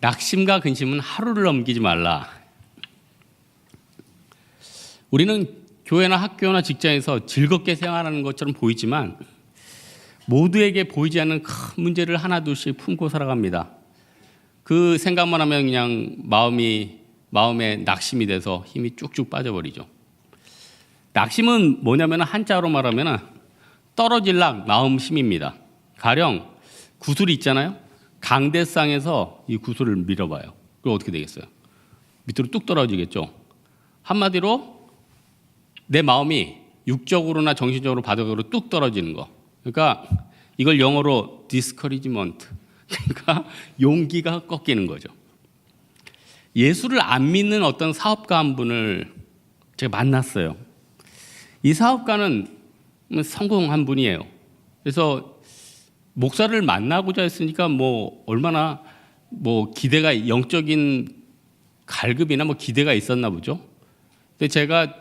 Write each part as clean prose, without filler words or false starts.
낙심과 근심은 하루를 넘기지 말라. 우리는 교회나 학교나 직장에서 즐겁게 생활하는 것처럼 보이지만 모두에게 보이지 않는 큰 문제를 하나둘씩 품고 살아갑니다. 그 생각만 하면 그냥 마음에 낙심이 돼서 힘이 쭉쭉 빠져버리죠. 낙심은 뭐냐면 한자로 말하면 떨어질락 마음 심입니다. 가령 구슬이 있잖아요. 강대상에서 이 구슬을 밀어봐요. 그럼 어떻게 되겠어요? 밑으로 뚝 떨어지겠죠. 한마디로 내 마음이 육적으로나 정신적으로 바닥으로 뚝 떨어지는 거. 그러니까 이걸 영어로 discouragement, 그러니까 용기가 꺾이는 거죠. 예수를 안 믿는 어떤 사업가 한 분을 제가 만났어요. 이 사업가는 성공한 분이에요. 그래서 목사를 만나고자 했으니까 얼마나 기대가 영적인 갈급이나 기대가 있었나 보죠. 근데 제가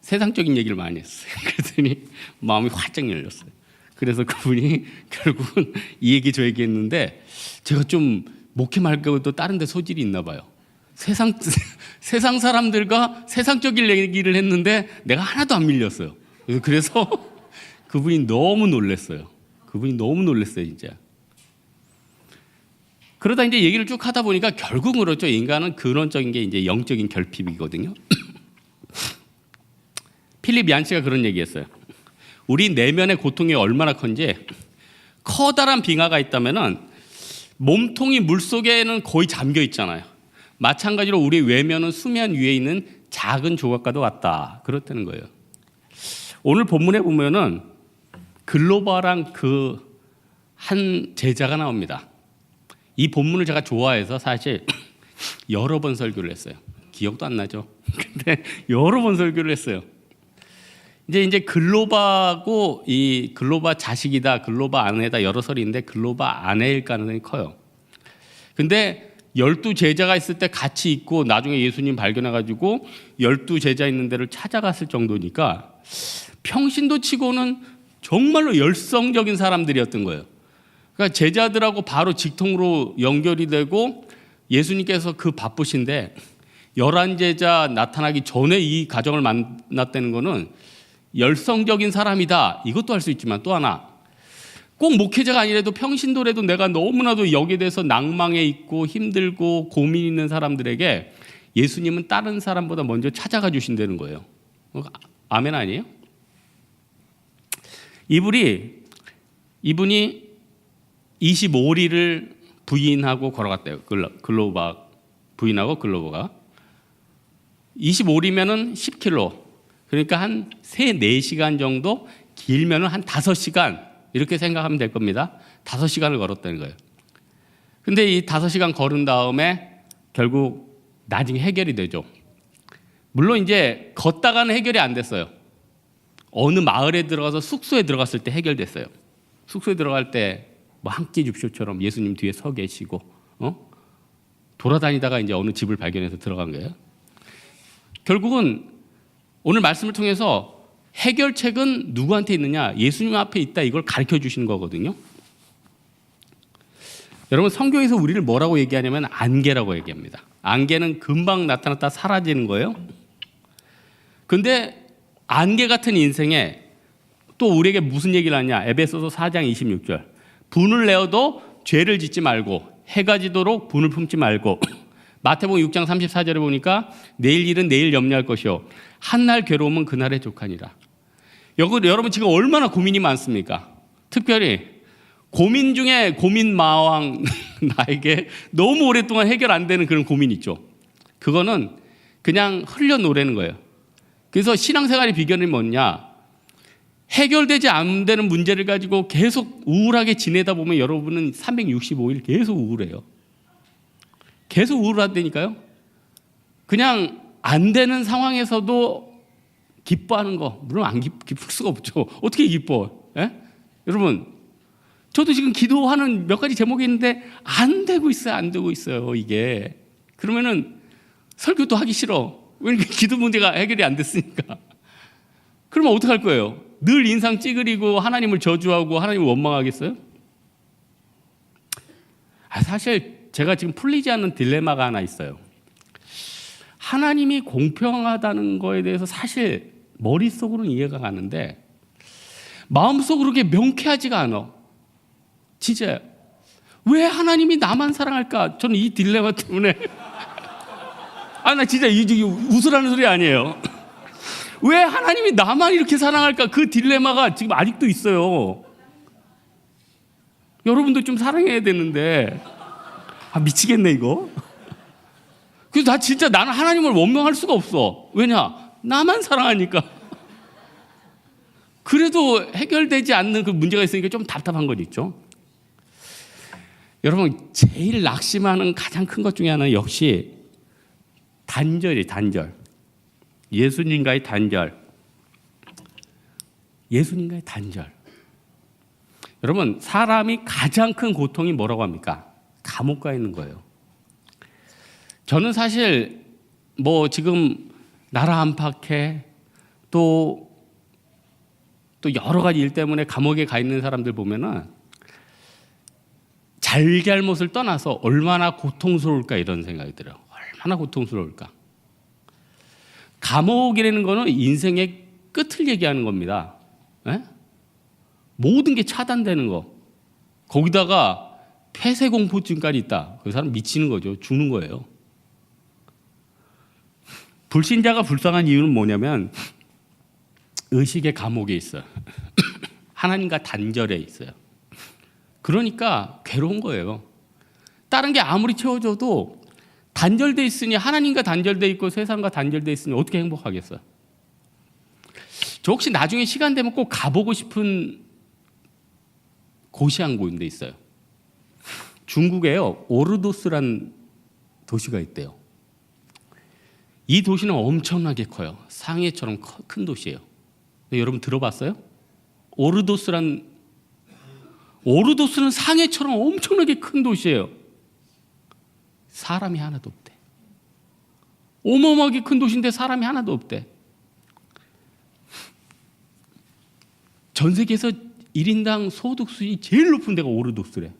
세상적인 얘기를 많이 했어요. 그랬더니 마음이 활짝 열렸어요. 그래서 그분이 결국은 이 얘기 저 얘기 했는데 제가 좀 목회 말고 또 다른 데 소질이 있나 봐요. 세상 사람들과 세상적인 얘기를 했는데 내가 하나도 안 밀렸어요. 그래서 그분이 너무 놀랐어요. 진짜. 그러다 이제 얘기를 쭉 하다 보니까 결국은 그렇죠. 인간은 근원적인 게 이제 영적인 결핍이거든요. 필립 얀치가 그런 얘기했어요. 우리 내면의 고통이 얼마나 큰지 커다란 빙하가 있다면은 몸통이 물 속에는 거의 잠겨 있잖아요. 마찬가지로 우리 외면은 수면 위에 있는 작은 조각과도 같다. 그렇다는 거예요. 오늘 본문에 보면은 글로바랑 그 한 제자가 나옵니다. 이 본문을 제가 좋아해서 사실 여러 번 설교를 했어요. 기억도 안 나죠? 근데 여러 번 설교를 했어요. 이제 글로바고 이 글로바 자식이다, 글로바 아내다 여러 설이 있는데 글로바 아내일 가능성이 커요. 근데 12제자가 있을 때 같이 있고 나중에 예수님 발견해가지고 12제자 있는 데를 찾아갔을 정도니까 평신도 치고는 정말로 열성적인 사람들이었던 거예요. 그러니까 제자들하고 바로 직통으로 연결이 되고 예수님께서 그 바쁘신데 11제자 나타나기 전에 이 가정을 만났다는 거는 열성적인 사람이다. 이것도 할 수 있지만 또 하나 꼭 목회자가 아니라도 평신도라도 내가 너무나도 여기에 대해서 낭망에 있고 힘들고 고민 있는 사람들에게 예수님은 다른 사람보다 먼저 찾아가 주신다는 거예요. 아멘 아니에요? 이분이 25리를 부인하고 걸어갔대요. 부인하고 글로바가 25리면은 10km. 그러니까 한 3-4시간 정도, 길면은 한 5시간 이렇게 생각하면 될 겁니다. 5시간을 걸었다는 거예요. 근데 이 5시간 걸은 다음에 결국 나중에 해결이 되죠. 물론 이제 걷다가는 해결이 안 됐어요. 어느 마을에 들어가서 숙소에 들어갔을 때 해결됐어요. 숙소에 들어갈 때 한 끼 줍쇼처럼 예수님 뒤에 서 계시고 돌아다니다가 이제 어느 집을 발견해서 들어간 거예요. 결국은 오늘 말씀을 통해서 해결책은 누구한테 있느냐? 예수님 앞에 있다. 이걸 가르쳐 주시는 거거든요. 여러분 성경에서 우리를 뭐라고 얘기하냐면 안개라고 얘기합니다. 안개는 금방 나타났다 사라지는 거예요. 근데 안개 같은 인생에 또 우리에게 무슨 얘기를 하냐? 에베소서 4장 26절. 분을 내어도 죄를 짓지 말고 해가 지도록 분을 품지 말고 마태복음 6장 34절에 보니까 내일 일은 내일 염려할 것이요 한날 괴로움은 그날의 족하니라. 여러분 지금 얼마나 고민이 많습니까? 특별히 고민 중에 고민 마왕 나에게 너무 오랫동안 해결 안 되는 그런 고민 있죠. 그거는 그냥 흘려놓으라는 거예요. 그래서 신앙생활의 비결이 뭐냐? 해결되지 안 되는 문제를 가지고 계속 우울하게 지내다 보면 여러분은 365일 계속 우울해요. 계속 우울하다니까요. 그냥 안 되는 상황에서도 기뻐하는 거, 물론 안 기쁠 수가 없죠. 어떻게 기뻐? 예? 여러분, 저도 지금 기도하는 몇 가지 제목이 있는데 안 되고 있어요, 이게. 그러면은 설교도 하기 싫어. 왜냐면 기도 문제가 해결이 안 됐으니까. 그러면 어떡할 거예요? 늘 인상 찌그리고 하나님을 저주하고 하나님을 원망하겠어요? 사실 제가 지금 풀리지 않는 딜레마가 하나 있어요. 하나님이 공평하다는 거에 대해서 사실 머릿속으로는 이해가 가는데 마음속으로 그게 명쾌하지가 않아. 진짜 왜 하나님이 나만 사랑할까? 저는 이 딜레마 때문에 나 진짜 웃으라는 소리 아니에요. 왜 하나님이 나만 이렇게 사랑할까? 그 딜레마가 지금 아직도 있어요. 여러분도 좀 사랑해야 되는데 미치겠네 이거. 그래서 나는 하나님을 원망할 수가 없어. 왜냐? 나만 사랑하니까. 그래도 해결되지 않는 그 문제가 있으니까 좀 답답한 건 있죠. 여러분, 제일 낙심하는 가장 큰 것 중에 하나는 역시 단절이에요. 단절. 예수님과의 단절. 예수님과의 단절. 여러분, 사람이 가장 큰 고통이 뭐라고 합니까? 감옥 가 있는 거예요. 저는 사실 지금 나라 안팎에 또 여러 가지 일 때문에 감옥에 가 있는 사람들 보면은 잘잘못을 떠나서 얼마나 고통스러울까 이런 생각이 들어요. 얼마나 고통스러울까. 감옥이라는 거는 인생의 끝을 얘기하는 겁니다. 에? 모든 게 차단되는 거. 거기다가 폐쇄공포증까지 있다. 그 사람 미치는 거죠. 죽는 거예요. 불신자가 불쌍한 이유는 뭐냐면 의식의 감옥에 있어요. 하나님과 단절해 있어요. 그러니까 괴로운 거예요. 다른 게 아무리 채워져도 단절돼 있으니, 하나님과 단절돼 있고 세상과 단절돼 있으니 어떻게 행복하겠어요? 저 혹시 나중에 시간 되면 꼭 가보고 싶은 곳이 한 군데 있어요. 중국에요, 오르도스란 도시가 있대요. 이 도시는 엄청나게 커요. 상해처럼 큰 도시예요. 여러분 들어봤어요? 오르도스는 상해처럼 엄청나게 큰 도시예요. 사람이 하나도 없대. 어마어마하게 큰 도시인데 사람이 하나도 없대. 전 세계에서 1인당 소득 수준이 제일 높은 데가 오르도스래.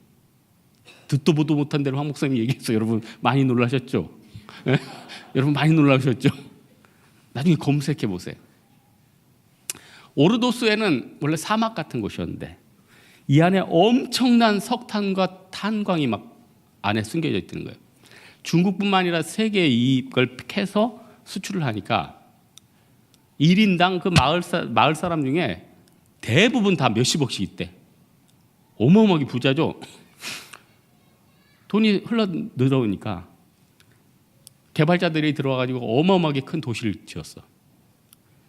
듣도 보도 못한 대로 황 목사님이 얘기했어요. 여러분 많이 놀라셨죠? 여러분 많이 놀라셨죠? 나중에 검색해 보세요. 오르도스에는 원래 사막 같은 곳이었는데 이 안에 엄청난 석탄과 탄광이 막 안에 숨겨져 있는 거예요. 중국뿐만 아니라 세계에 이걸 캐서 수출을 하니까 1인당 그 마을 사람 중에 대부분 다 몇십억씩 있대. 어마어마하게 부자죠. 돈이 흘러 들어오니까 개발자들이 들어와가지고 어마어마하게 큰 도시를 지었어.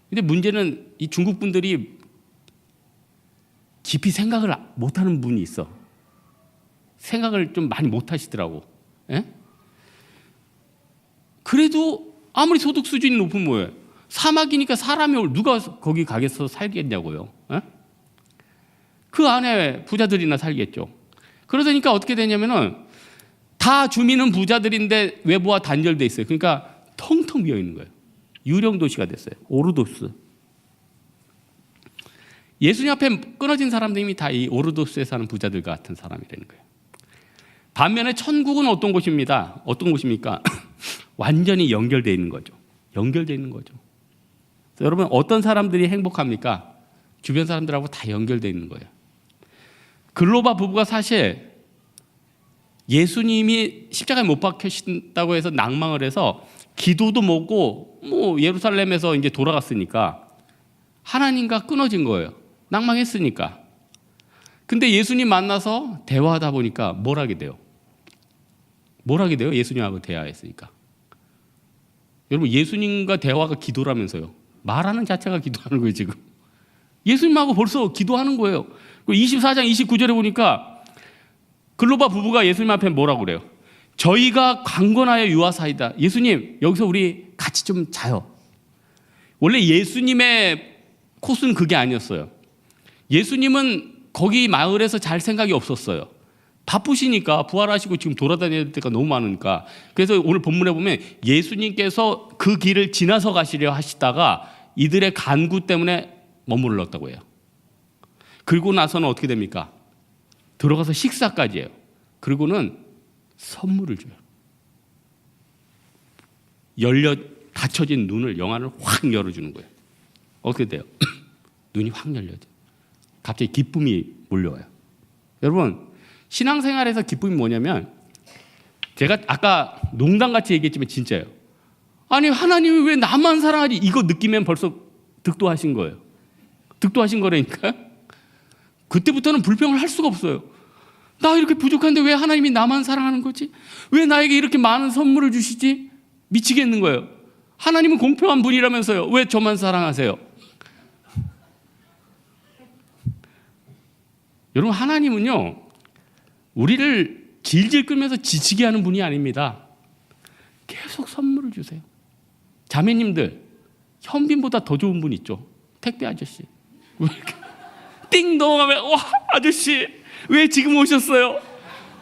근데 문제는 이 중국 분들이 깊이 생각을 못하는 분이 있어. 생각을 좀 많이 못하시더라고. 에? 그래도 아무리 소득 수준이 높으면 뭐예요? 사막이니까 사람이 누가 거기 가게서 살겠냐고요. 에? 그 안에 부자들이나 살겠죠. 그러다니까 어떻게 되냐면은 다 주민은 부자들인데 외부와 단절돼 있어요. 그러니까 텅텅 비어 있는 거예요. 유령 도시가 됐어요. 오르도스. 예수님 앞에 끊어진 사람들이 다 이 오르도스에 사는 부자들 같은 사람이라는 거예요. 반면에 천국은 어떤 곳입니다? 어떤 곳입니까? 완전히 연결되어 있는 거죠. 연결되어 있는 거죠. 여러분 어떤 사람들이 행복합니까? 주변 사람들하고 다 연결되어 있는 거예요. 글로바 부부가 사실 예수님이 십자가에 못 박히신다고 해서 낭망을 해서 기도도 못고 예루살렘에서 이제 돌아갔으니까 하나님과 끊어진 거예요. 낭망했으니까. 근데 예수님 만나서 대화하다 보니까 뭘 하게 돼요? 뭘 하게 돼요? 예수님하고 대화했으니까. 여러분 예수님과 대화가 기도라면서요. 말하는 자체가 기도하는 거예요 지금. 예수님하고 벌써 기도하는 거예요. 24장 29절에 보니까 글로바 부부가 예수님 앞에 뭐라고 그래요? 저희가 강권하여 유하사이다. 예수님 여기서 우리 같이 좀 자요. 원래 예수님의 코스는 그게 아니었어요. 예수님은 거기 마을에서 잘 생각이 없었어요. 바쁘시니까 부활하시고 지금 돌아다닐 때가 너무 많으니까. 그래서 오늘 본문에 보면 예수님께서 그 길을 지나서 가시려 하시다가 이들의 간구 때문에 머물렀다고 해요. 그리고 나서는 어떻게 됩니까? 들어가서 식사까지 해요. 그리고는 선물을 줘요. 닫혀진 눈을, 영안을 확 열어주는 거예요. 어떻게 돼요? 눈이 확 열려져. 갑자기 기쁨이 몰려와요. 여러분, 신앙생활에서 기쁨이 뭐냐면, 제가 아까 농담같이 얘기했지만 진짜예요. 아니, 하나님이 왜 나만 사랑하지? 이거 느끼면 벌써 득도하신 거예요. 득도하신 거라니까요. 그때부터는 불평을 할 수가 없어요. 나 이렇게 부족한데 왜 하나님이 나만 사랑하는 거지? 왜 나에게 이렇게 많은 선물을 주시지? 미치겠는 거예요. 하나님은 공평한 분이라면서요. 왜 저만 사랑하세요? 여러분, 하나님은요, 우리를 질질 끌면서 지치게 하는 분이 아닙니다. 계속 선물을 주세요. 자매님들, 현빈보다 더 좋은 분 있죠? 택배 아저씨. 왜 이렇게 띵동 하면, 와, 아저씨 왜 지금 오셨어요?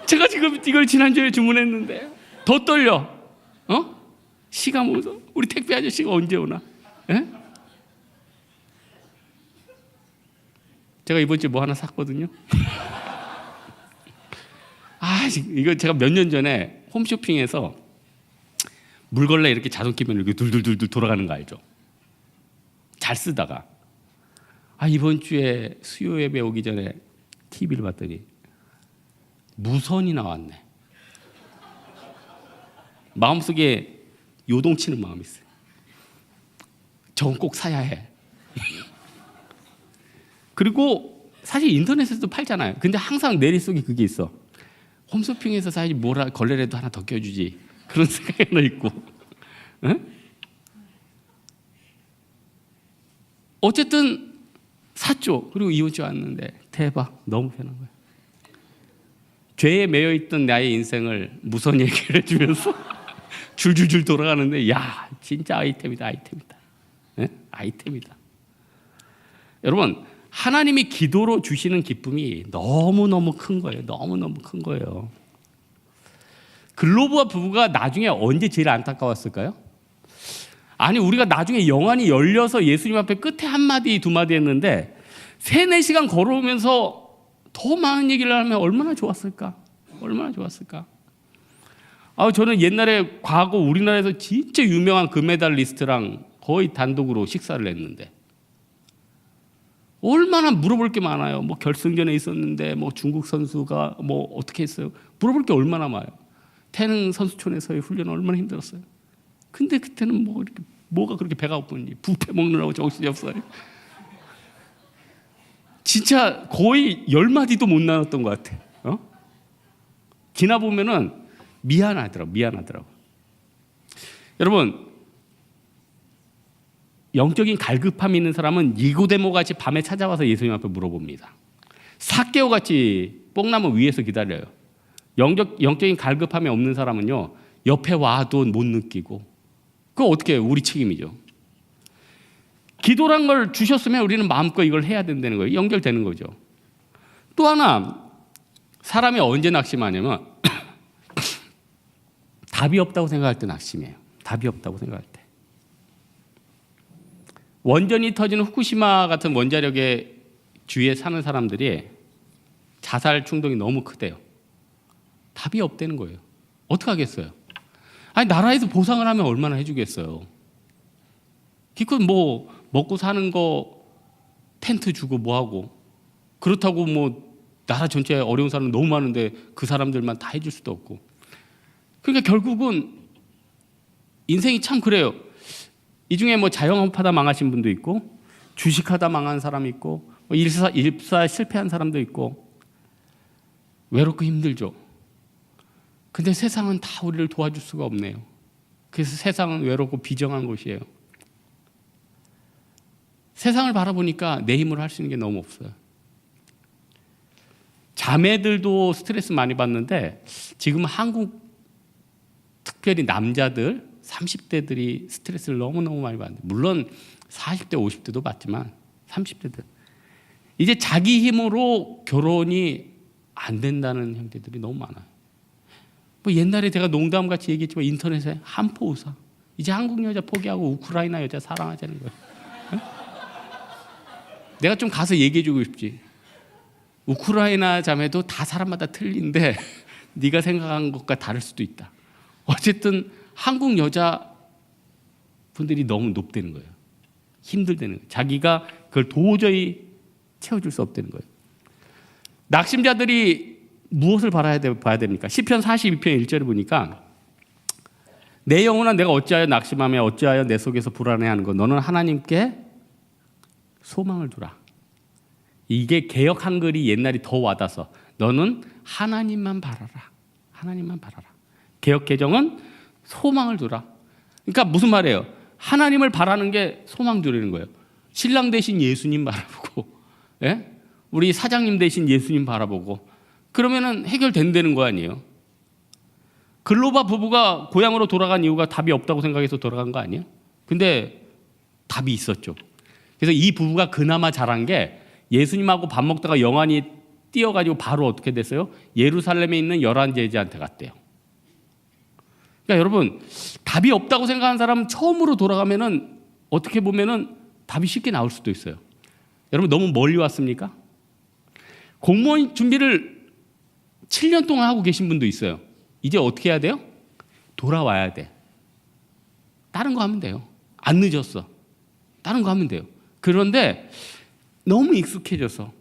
제가 지금 이걸 지난주에 주문했는데. 더 떨려. 시간 모서 우리 택배 아저씨가 언제 오나? 에? 제가 이번 주에 뭐 하나 샀거든요. 이거 제가 몇 년 전에 홈쇼핑에서 물걸레 이렇게 자동 끼면 이렇게 둘둘둘둘 돌아가는 거 알죠? 잘 쓰다가 이번 주에 수요 예배 오기 전에 TV를 봤더니 무선이 나왔네. 마음속에 요동치는 마음이 있어요. 저건 꼭 사야 해. 그리고 사실 인터넷에서도 팔잖아요. 근데 항상 내리 속에 그게 있어. 홈쇼핑에서 사야지 뭐라 걸레라도 하나 더 껴주지. 그런 생각이 하나 있고. 어쨌든 샀죠. 그리고 이번 주에 왔는데 대박, 너무 편한 거예요. 죄에 매여 있던 나의 인생을 무선 얘기를 해주면서 줄줄줄 돌아가는데, 야, 진짜 아이템이다. 아이템이다. 여러분, 하나님이 기도로 주시는 기쁨이 너무너무 큰 거예요. 너무너무 큰 거예요. 글로브와 부부가 나중에 언제 제일 안타까웠을까요? 아니, 우리가 나중에 영안이 열려서 예수님 앞에 끝에 한마디 두마디 했는데 3-4시간 걸어오면서 더 많은 얘기를 하면 얼마나 좋았을까? 얼마나 좋았을까? 저는 옛날에 과거 우리나라에서 진짜 유명한 금메달리스트랑 거의 단독으로 식사를 했는데 얼마나 물어볼 게 많아요. 뭐 결승전에 있었는데 뭐 중국 선수가 뭐 어떻게 했어요? 물어볼 게 얼마나 많아요. 태릉 선수촌에서의 훈련은 얼마나 힘들었어요. 근데 그때는 뭐 이렇게 뭐가 그렇게 배가 고픈지 뷔페 먹느라고 정신이 없어요. 진짜 거의 10마디도 못 나눴던 것 같아. 지나보면은 미안하더라고. 여러분, 영적인 갈급함이 있는 사람은 니고데모 같이 밤에 찾아와서 예수님 앞에 물어봅니다. 삭개오 같이 뽕나무 위에서 기다려요. 영적인 갈급함이 없는 사람은요, 옆에 와도 못 느끼고. 그거 어떻게 해요? 우리 책임이죠. 기도란 걸 주셨으면 우리는 마음껏 이걸 해야 된다는 거예요. 연결되는 거죠. 또 하나, 사람이 언제 낙심하냐면 답이 없다고 생각할 때 낙심해요. 답이 없다고 생각할 때. 원전이 터지는 후쿠시마 같은 원자력의 주위에 사는 사람들이 자살 충동이 너무 크대요. 답이 없다는 거예요. 어떻게 하겠어요? 나라에서 보상을 하면 얼마나 해주겠어요. 기껏 뭐 먹고 사는 거 텐트 주고 뭐 하고, 그렇다고 뭐 나라 전체에 어려운 사람 너무 많은데 그 사람들만 다 해줄 수도 없고. 그러니까 결국은 인생이 참 그래요. 이 중에 뭐 자영업하다 망하신 분도 있고, 주식하다 망한 사람이 있고, 뭐 일사 실패한 사람도 있고, 외롭고 힘들죠. 근데 세상은 다 우리를 도와줄 수가 없네요. 그래서 세상은 외롭고 비정한 곳이에요. 세상을 바라보니까 내 힘으로 할 수 있는 게 너무 없어요. 자매들도 스트레스 많이 받는데 지금 한국 특별히 남자들 30대들이 스트레스를 너무너무 많이 받는데, 물론 40대 50대도 받지만 30대들 이제 자기 힘으로 결혼이 안 된다는 형제들이 너무 많아요. 뭐 옛날에 제가 농담같이 얘기했지만 인터넷에 한포의사, 이제 한국 여자 포기하고 우크라이나 여자 사랑하자는 거예요. 내가 좀 가서 얘기해주고 싶지. 우크라이나 자매도 다 사람마다 틀린데 네가 생각한 것과 다를 수도 있다. 어쨌든 한국 여자분들이 너무 높다는 거예요. 힘들다는 거예요. 자기가 그걸 도저히 채워줄 수 없다는 거예요. 낙심자들이 무엇을 봐야 됩니까? 시편 42편 1절을 보니까 내 영혼아 내가 어찌하여 낙심하며 어찌하여 내 속에서 불안해하는 것 너는 하나님께 소망을 두라. 이게 개역 한글이 옛날이 더 와닿아서 너는 하나님만 바라라. 하나님만 바라라. 개역 개정은 소망을 두라. 그러니까 무슨 말이에요? 하나님을 바라는 게 소망 두라는 거예요. 신랑 대신 예수님 바라보고, 예? 우리 사장님 대신 예수님 바라보고, 그러면은 해결된다는 거 아니에요? 글로바 부부가 고향으로 돌아간 이유가 답이 없다고 생각해서 돌아간 거 아니에요? 근데 답이 있었죠. 그래서 이 부부가 그나마 잘한 게 예수님하고 밥 먹다가 영안이 띄어가지고 바로 어떻게 됐어요? 예루살렘에 있는 열한 제자한테 갔대요. 그러니까 여러분, 답이 없다고 생각하는 사람은 처음으로 돌아가면은 어떻게 보면은 답이 쉽게 나올 수도 있어요. 여러분 너무 멀리 왔습니까? 공무원 준비를 7년 동안 하고 계신 분도 있어요. 이제 어떻게 해야 돼요? 돌아와야 돼. 다른 거 하면 돼요. 안 늦었어. 다른 거 하면 돼요. 그런데 너무 익숙해져서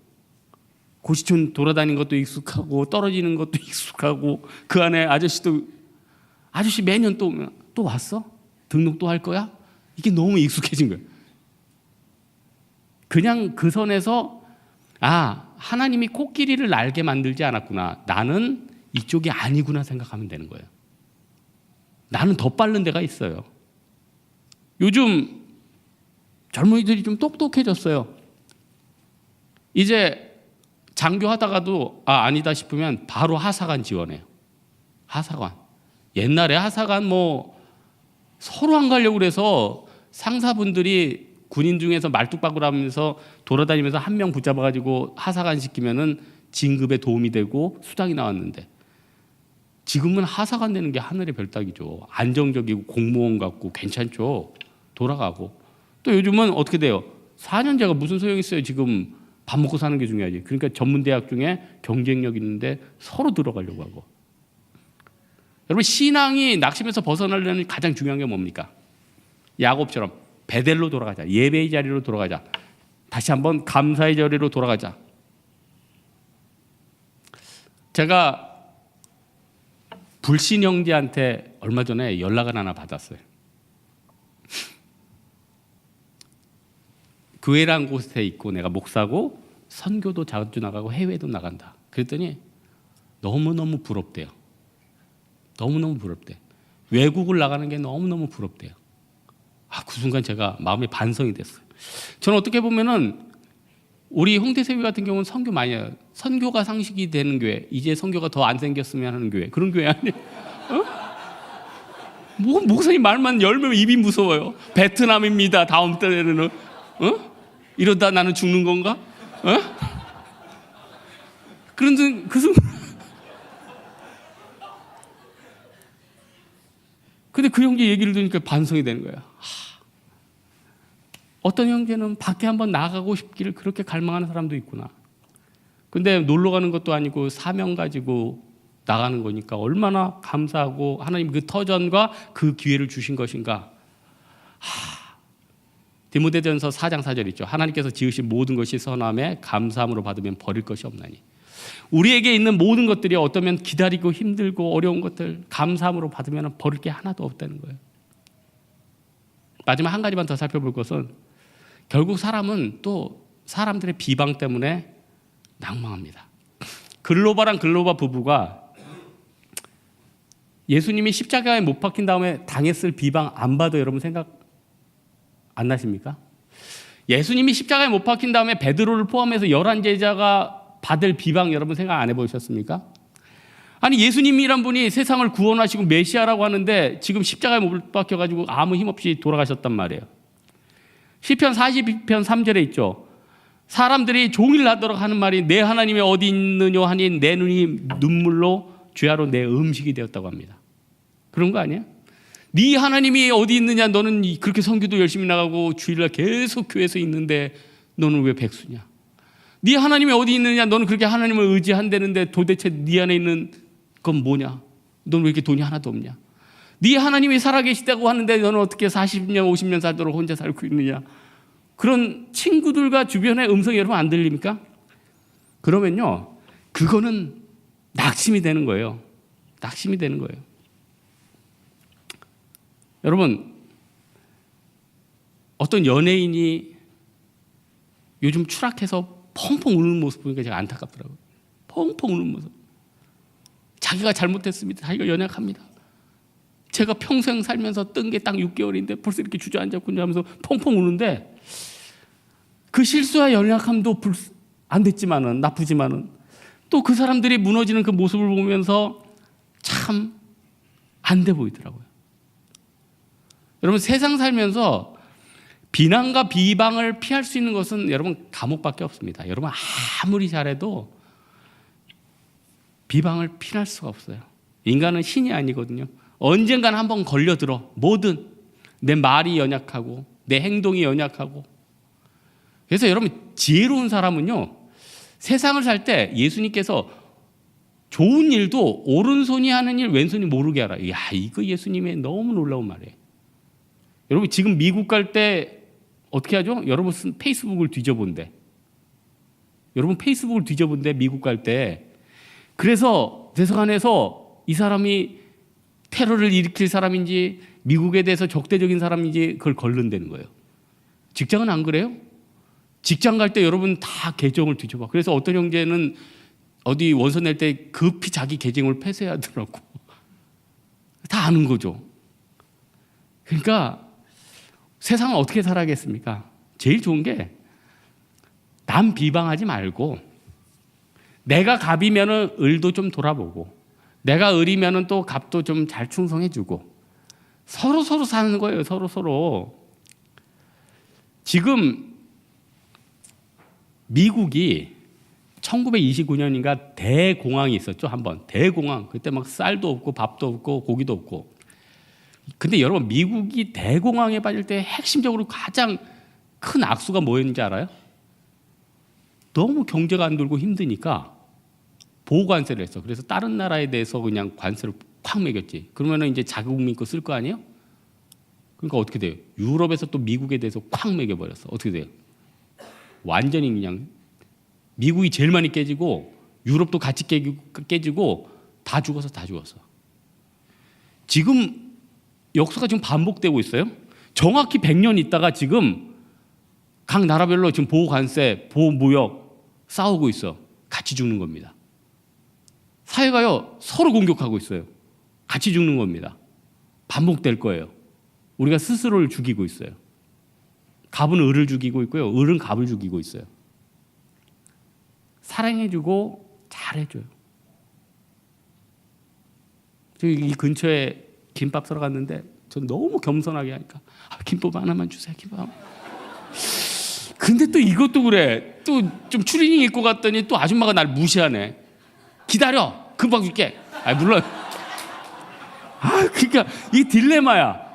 고시촌 돌아다니는 것도 익숙하고 떨어지는 것도 익숙하고 그 안에 아저씨 매년 또 오면 또 왔어? 등록 또 할 거야? 이게 너무 익숙해진 거예요. 그냥 그 선에서 하나님이 코끼리를 날게 만들지 않았구나. 나는 이쪽이 아니구나 생각하면 되는 거예요. 나는 더 빠른 데가 있어요. 요즘 젊은이들이 좀 똑똑해졌어요. 이제 장교하다가도 아니다 싶으면 바로 하사관 지원해요. 하사관. 옛날에 하사관 서로 안 가려고 그래서 상사분들이 군인 중에서 말뚝박을하면서 돌아다니면서 한 명 붙잡아가지고 하사관 시키면은 진급에 도움이 되고 수당이 나왔는데 지금은 하사관 되는 게 하늘의 별따기죠. 안정적이고 공무원 같고 괜찮죠. 돌아가고 또 요즘은 어떻게 돼요? 4년제가 무슨 소용이 있어요? 지금 밥 먹고 사는 게 중요하지. 그러니까 전문대학 중에 경쟁력 있는데 서로 들어가려고 하고. 여러분 신앙이 낙심에서 벗어나려는 가장 중요한 게 뭡니까? 야곱처럼 베델로 돌아가자. 예배의 자리로 돌아가자. 다시 한번 감사의 자리로 돌아가자. 제가 불신 형제한테 얼마 전에 연락을 하나 받았어요. 교회란 곳에 있고 내가 목사고 선교도 자주 나가고 해외도 나간다. 그랬더니 너무너무 부럽대요. 너무너무 부럽대. 외국을 나가는 게 너무너무 부럽대요. 그 순간 제가 마음에 반성이 됐어요. 저는 어떻게 보면은 우리 홍대세위 같은 경우는 선교 많이 해요. 선교가 상식이 되는 교회, 이제 선교가 더 안 생겼으면 하는 교회, 그런 교회 아니에요? 목사님 말만 열면 입이 무서워요. 베트남입니다. 다음 달에는 이러다 나는 죽는 건가? 그런데 그 순간 근데 그 형제 얘기를 들으니까 반성이 되는 거야. 어떤 형제는 밖에 한번 나가고 싶기를 그렇게 갈망하는 사람도 있구나. 근데 놀러 가는 것도 아니고 사명 가지고 나가는 거니까 얼마나 감사하고 하나님 그 터전과 그 기회를 주신 것인가. 디모데전서 4장 4절 있죠. 하나님께서 지으신 모든 것이 선함에 감사함으로 받으면 버릴 것이 없나니. 우리에게 있는 모든 것들이 어떠면 기다리고 힘들고 어려운 것들 감사함으로 받으면 버릴 게 하나도 없다는 거예요. 마지막 한 가지만 더 살펴볼 것은 결국 사람은 또 사람들의 비방 때문에 낭망합니다. 글로바랑 글로바 부부가 예수님이 십자가에 못 박힌 다음에 당했을 비방 안 봐도 여러분 생각 안 나십니까? 예수님이 십자가에 못 박힌 다음에 베드로를 포함해서 11제자가 받을 비방 여러분 생각 안 해보셨습니까? 아니 예수님이란 분이 세상을 구원하시고 메시아라고 하는데 지금 십자가에 못 박혀가지고 아무 힘없이 돌아가셨단 말이에요. 시편 42편 3절에 있죠. 사람들이 종일 나도록 하는 말이 내 하나님이 어디 있느냐 하니 내 눈이 눈물로 죄하로 내 음식이 되었다고 합니다. 그런 거 아니야? 네 하나님이 어디 있느냐? 너는 그렇게 선교도 열심히 나가고 주일날 계속 교회에서 있는데 너는 왜 백수냐? 네 하나님이 어디 있느냐? 너는 그렇게 하나님을 의지한다는데 도대체 네 안에 있는 그건 뭐냐? 넌 왜 이렇게 돈이 하나도 없냐? 네 하나님이 살아계시다고 하는데 너는 어떻게 40년 50년 살도록 혼자 살고 있느냐? 그런 친구들과 주변의 음성이 여러분 안 들립니까? 그러면요, 그거는 낙심이 되는 거예요. 낙심이 되는 거예요. 여러분, 어떤 연예인이 요즘 추락해서 펑펑 우는 모습 보니까 제가 안타깝더라고요. 펑펑 우는 모습. 자기가 잘못했습니다. 자기가 연약합니다. 제가 평생 살면서 뜬 게 딱 6개월인데 벌써 이렇게 주저앉았고 하면서 펑펑 우는데, 그 실수와 연약함도 안 됐지만은, 나쁘지만은 또 그 사람들이 무너지는 그 모습을 보면서 참 안 돼 보이더라고요. 여러분, 세상 살면서 비난과 비방을 피할 수 있는 것은 여러분 감옥밖에 없습니다. 여러분 아무리 잘해도 비방을 피할 수가 없어요. 인간은 신이 아니거든요. 언젠가는 한번 걸려들어. 뭐든 내 말이 연약하고 내 행동이 연약하고. 그래서 여러분, 지혜로운 사람은요, 세상을 살 때 예수님께서 좋은 일도 오른손이 하는 일 왼손이 모르게 하라. 이야, 이거 예수님의 너무 놀라운 말이에요. 여러분, 지금 미국 갈 때 어떻게 하죠? 여러분 페이스북을 뒤져본대. 여러분 페이스북을 뒤져본대, 미국 갈 때. 그래서 대사관에서 이 사람이 테러를 일으킬 사람인지 미국에 대해서 적대적인 사람인지 그걸 걸른다는 거예요. 직장은 안 그래요? 직장 갈 때 여러분 다 계정을 뒤져봐. 그래서 어떤 형제는 어디 원서 낼 때 급히 자기 계정을 폐쇄하더라고. 다 아는 거죠. 그러니까 세상은 어떻게 살아야겠습니까? 제일 좋은 게 남 비방하지 말고, 내가 갑이면은 을도 좀 돌아보고, 내가 을이면은 또 갑도 좀 잘 충성해주고, 서로 사는 거예요. 서로. 지금 미국이 1929년인가 대공황이 있었죠. 한번 대공황. 그때 막 쌀도 없고 밥도 없고 고기도 없고. 근데 여러분, 미국이 대공황에 빠질 때 핵심적으로 가장 큰 악수가 뭐였는지 알아요? 너무 경제가 안 돌고 힘드니까 보호관세를 했어. 그래서 다른 나라에 대해서 그냥 관세를 콱 매겼지. 그러면은 이제 자국민 거 쓸 거 아니에요? 그러니까 어떻게 돼요? 유럽에서 또 미국에 대해서 콱 매겨버렸어. 어떻게 돼요? 완전히 그냥 미국이 제일 많이 깨지고 유럽도 같이 깨지고 다 죽었어. 지금 역사가 지금 반복되고 있어요. 정확히 100년 있다가 지금 각 나라별로 지금 보호관세, 보호무역 싸우고 있어. 같이 죽는 겁니다. 사회가요, 서로 공격하고 있어요. 같이 죽는 겁니다. 반복될 거예요. 우리가 스스로를 죽이고 있어요. 갑은 을을 죽이고 있고요, 을은 갑을 죽이고 있어요. 사랑해주고 잘해줘요. 저기 이 근처에 김밥 사러 갔는데 전 너무 겸손하게 하니까, 김밥 하나만 주세요. 김밥 하나. 근데 또 이것도 그래. 또 좀 추리닝 입고 갔더니 또 아줌마가 날 무시하네. 기다려, 금방 줄게. 물론. 그러니까 이 딜레마야.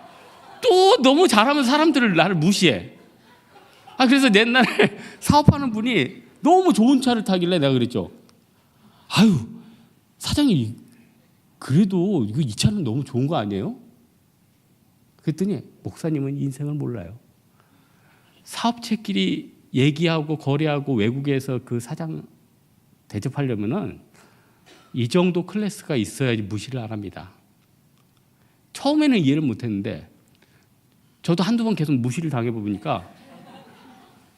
또 너무 잘하면 사람들을 나를 무시해. 그래서 옛날에 사업하는 분이 너무 좋은 차를 타길래 내가 그랬죠. 사장님, 그래도 이 차는 너무 좋은 거 아니에요? 그랬더니 목사님은 인생을 몰라요. 사업체끼리 얘기하고 거래하고 외국에서 그 사장 대접하려면은 이 정도 클래스가 있어야지 무시를 안 합니다. 처음에는 이해를 못했는데 저도 한두 번 계속 무시를 당해보니까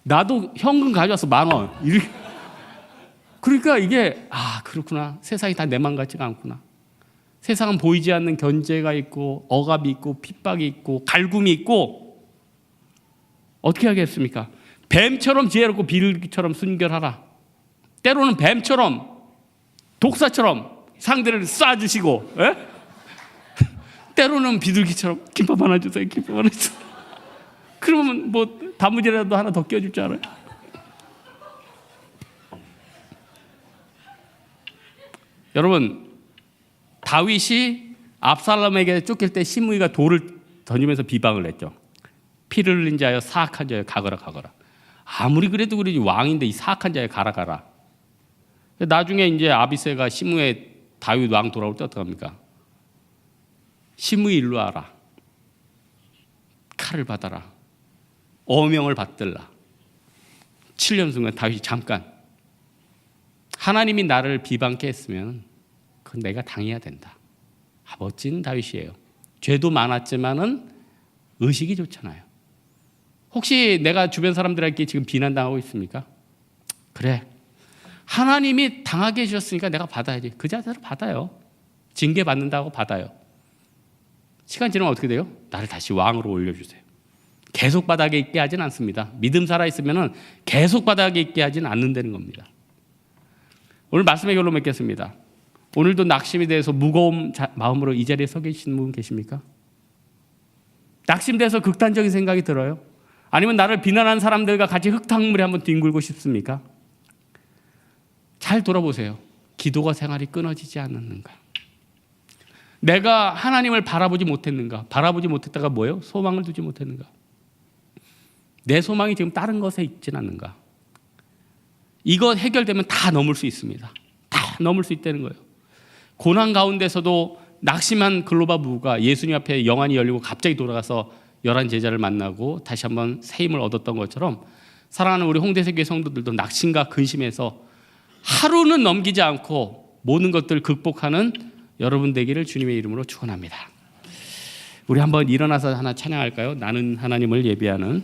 나도 현금 가져와서 10,000원 이렇게. 그러니까 이게 그렇구나. 세상이 다 내 맘 같지가 않구나. 세상은 보이지 않는 견제가 있고 억압이 있고 핍박이 있고 갈굼이 있고. 어떻게 하겠습니까? 뱀처럼 지혜롭고 비둘기처럼 순결하라. 때로는 뱀처럼 독사처럼 상대를 쏴주시고, 때로는 비둘기처럼 김밥 하나 주세요. 김밥 하나 주세요. 그러면 뭐 단무지라도 하나 더 끼워줄 줄 알아요? 여러분, 다윗이 압살롬에게 쫓길 때 시므이가 돌을 던지면서 비방을 했죠. 피를 흘린 자여 사악한 자여 가거라. 아무리 그래도 그러지, 왕인데 이 사악한 자여 가라. 나중에 이제 아비새가 시므의 다윗 왕 돌아올 때 어떡합니까? 시므이 일로 와라. 칼을 받아라. 어명을 받들라. 7년 순간 다윗이 잠깐 하나님이 나를 비방케 했으면 그건 내가 당해야 된다. 멋진 다윗이에요. 죄도 많았지만은 의식이 좋잖아요. 혹시 내가 주변 사람들에게 지금 비난당하고 있습니까? 그래, 하나님이 당하게 해주셨으니까 내가 받아야지. 그 자세로 받아요. 징계받는다고 받아요. 시간 지나면 어떻게 돼요? 나를 다시 왕으로 올려주세요. 계속 바닥에 있게 하진 않습니다. 믿음 살아있으면 계속 바닥에 있게 하진 않는다는 겁니다. 오늘 말씀의 결론 맺겠습니다. 오늘도 낙심에 대해서 무거운 마음으로 이 자리에 서 계신 분 계십니까? 낙심돼서 극단적인 생각이 들어요? 아니면 나를 비난하는 사람들과 같이 흙탕물에 한번 뒹굴고 싶습니까? 잘 돌아보세요. 기도가 생활이 끊어지지 않았는가? 내가 하나님을 바라보지 못했는가? 바라보지 못했다가 뭐예요? 소망을 두지 못했는가? 내 소망이 지금 다른 것에 있진 않는가? 이거 해결되면 다 넘을 수 있습니다. 다 넘을 수 있다는 거예요. 고난 가운데서도 낙심한 글로바 부부가 예수님 앞에 영안이 열리고 갑자기 돌아가서 11 제자를 만나고 다시 한번 새 힘을 얻었던 것처럼 사랑하는 우리 홍대세교회 성도들도 낙심과 근심에서 하루는 넘기지 않고 모든 것들을 극복하는 여러분 되기를 주님의 이름으로 축원합니다. 우리 한번 일어나서 하나 찬양할까요? 나는 하나님을 예배하는